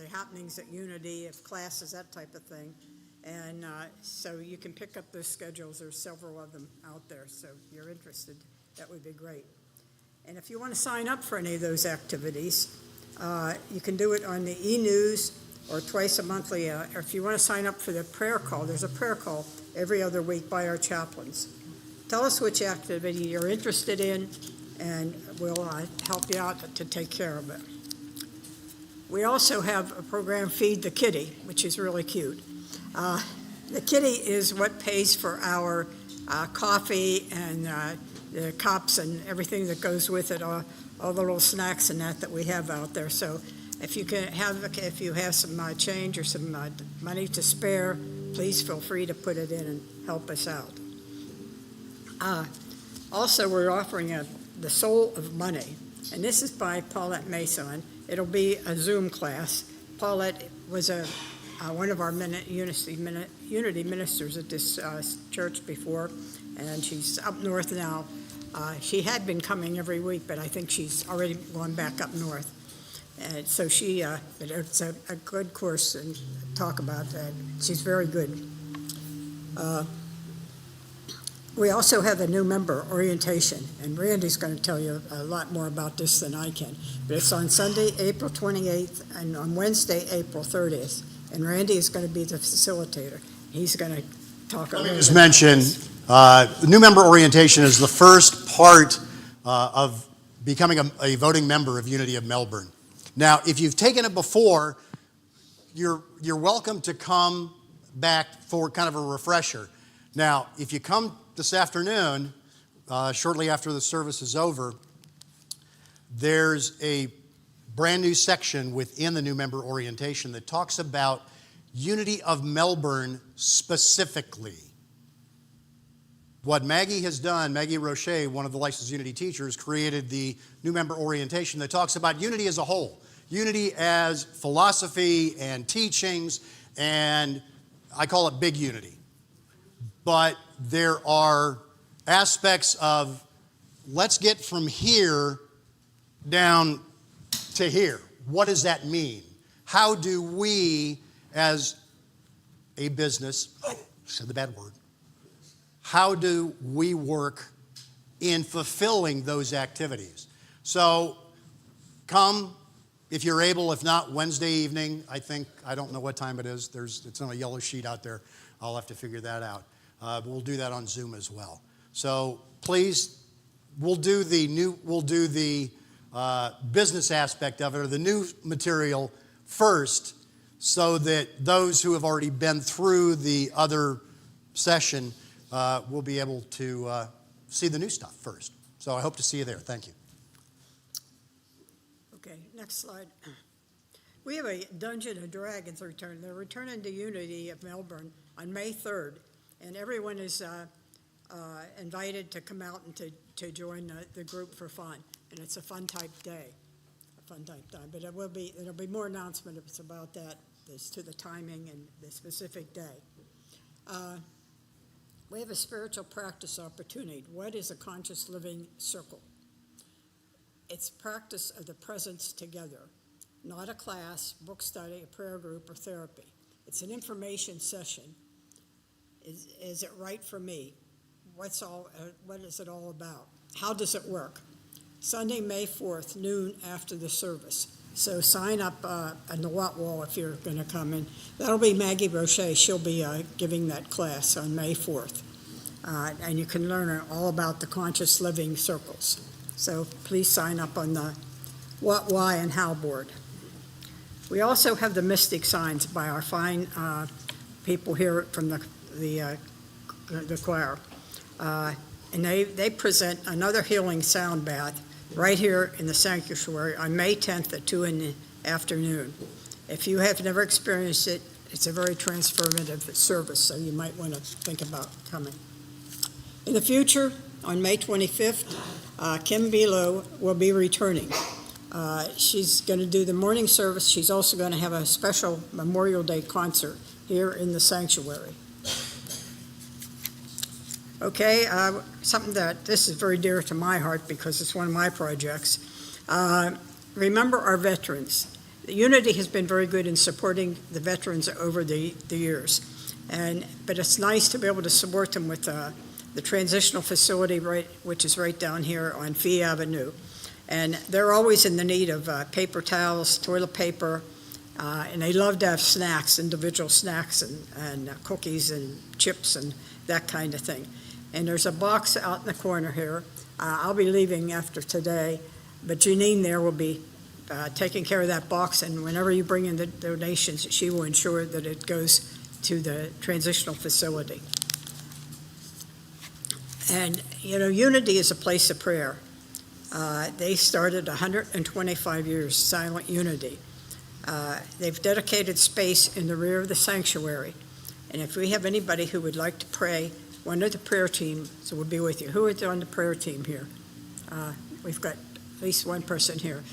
happenings at Unity, of classes, that type of thing. And so you can pick up those schedules. There's several of them out there. So if you're interested, that would be great. And if you want to sign up for any of those activities, you can do it on the e-news or twice a monthly. Or if you want to sign up for the prayer call, there's a prayer call every other week by our chaplains. Tell us which activity you're interested in, and we'll help you out to take care of it. We also have a program, Feed the Kitty, which is really cute. The kitty is what pays for our coffee and the cups and everything that goes with it, all the little snacks and that we have out there. So if you have some change or some money to spare, please feel free to put it in and help us out. Also, we're offering the Soul of Money, and this is by Paulette Mason. It'll be a Zoom class. Paulette was one of our Unity ministers at this church before, and she's up north now. She had been coming every week, but I think she's already gone back up north. And so it's a good course and talk about that. She's very good. We also have a new member orientation, and Randy's going to tell you a lot more about this than I can. But it's on Sunday, April 28th, and on Wednesday, April 30th. And Randy is going to be the facilitator. He's going to talk a little bit. As mentioned, the new member orientation is the first part of becoming a voting member of Unity of Melbourne. Now, if you've taken it before, you're welcome to come back for kind of a refresher. Now, if you come this afternoon, shortly after the service is over, there's a brand new section within the new member orientation that talks about Unity of Melbourne specifically. What Maggie has done, Maggie Roche, one of the licensed Unity teachers, created the new member orientation that talks about Unity as a whole. Unity as philosophy and teachings, and I call it Big Unity. But there are aspects of, let's get from here down to here. What does that mean? How do we, as a business, said the bad word, how do we work in fulfilling those activities? So come if you're able. If not, Wednesday evening, I don't know what time it is. It's on a yellow sheet out there. I'll have to figure that out. But we'll do that on Zoom as well. So please, we'll do the business aspect of it, or the new material first, so that those who have already been through the other session will be able to see the new stuff first. So I hope to see you there. Thank you. Okay, next slide. We have a Dungeons and Dragons return. They're returning to Unity of Melbourne on May 3rd, and everyone is invited to come out and to join the group for fun. And it's a fun type day, a fun type time. But there'll be more announcements about that as to the timing and the specific day. We have a spiritual practice opportunity. What is a conscious living circle? It's practice of the presence together, not a class, book study, a prayer group, or therapy. It's an information session. Is it right for me? What is it all about? How does it work? Sunday, May 4th, noon after the service. So sign up on the Watt Wall if you're going to come in. That'll be Maggie Roche. She'll be giving that class on May 4th. And you can learn all about the conscious living circles. So please sign up on the What, Why, and How board. We also have the mystic signs by our fine people here from the choir. And they present another healing sound bath right here in the sanctuary on May 10th at 2 in the afternoon. If you have never experienced it, it's a very transformative service, so you might want to think about coming. In the future, on May 25th, Kim Bilo will be returning. She's going to do the morning service. She's also going to have a special Memorial Day concert here in the sanctuary. Okay, something this is very dear to my heart because it's one of my projects. Remember our veterans. Unity has been very good in supporting the veterans over the years, but it's nice to be able to support them with the transitional facility, which is right down here on Fee Avenue. And they're always in the need of paper towels, toilet paper, and they love to have snacks, individual snacks and cookies and chips and that kind of thing. And there's a box out in the corner here. I'll be leaving after today, but Janine there will be taking care of that box, and whenever you bring in the donations, she will ensure that it goes to the transitional facility. And, Unity is a place of prayer. They started 125 years, Silent Unity. They've dedicated space in the rear of the sanctuary. And if we have anybody who would like to pray, one of the prayer team will be with you. Who is on the prayer team here? We've got at least one person here.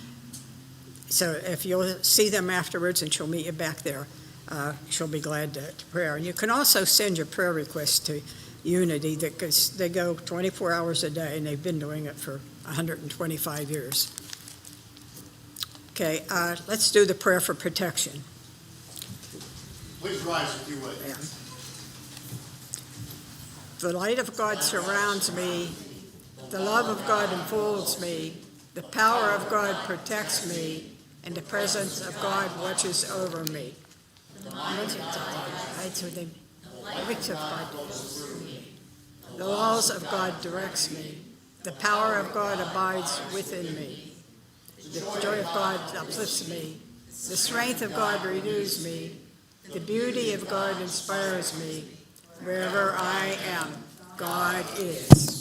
So if you'll see them afterwards, and she'll meet you back there, she'll be glad to pray. And you can also send your prayer requests to Unity, because they go 24 hours a day, and they've been doing it for 125 years. Okay, let's do the prayer for protection. Please rise if you would. Yeah. The light of God surrounds me. The love of God enfolds me. The power of God protects me. And the presence of God watches over me. The laws of God directs me. The power of God abides within me. The joy of God uplifts me. The strength of God renews me. The beauty of God inspires me. Wherever I am, God is.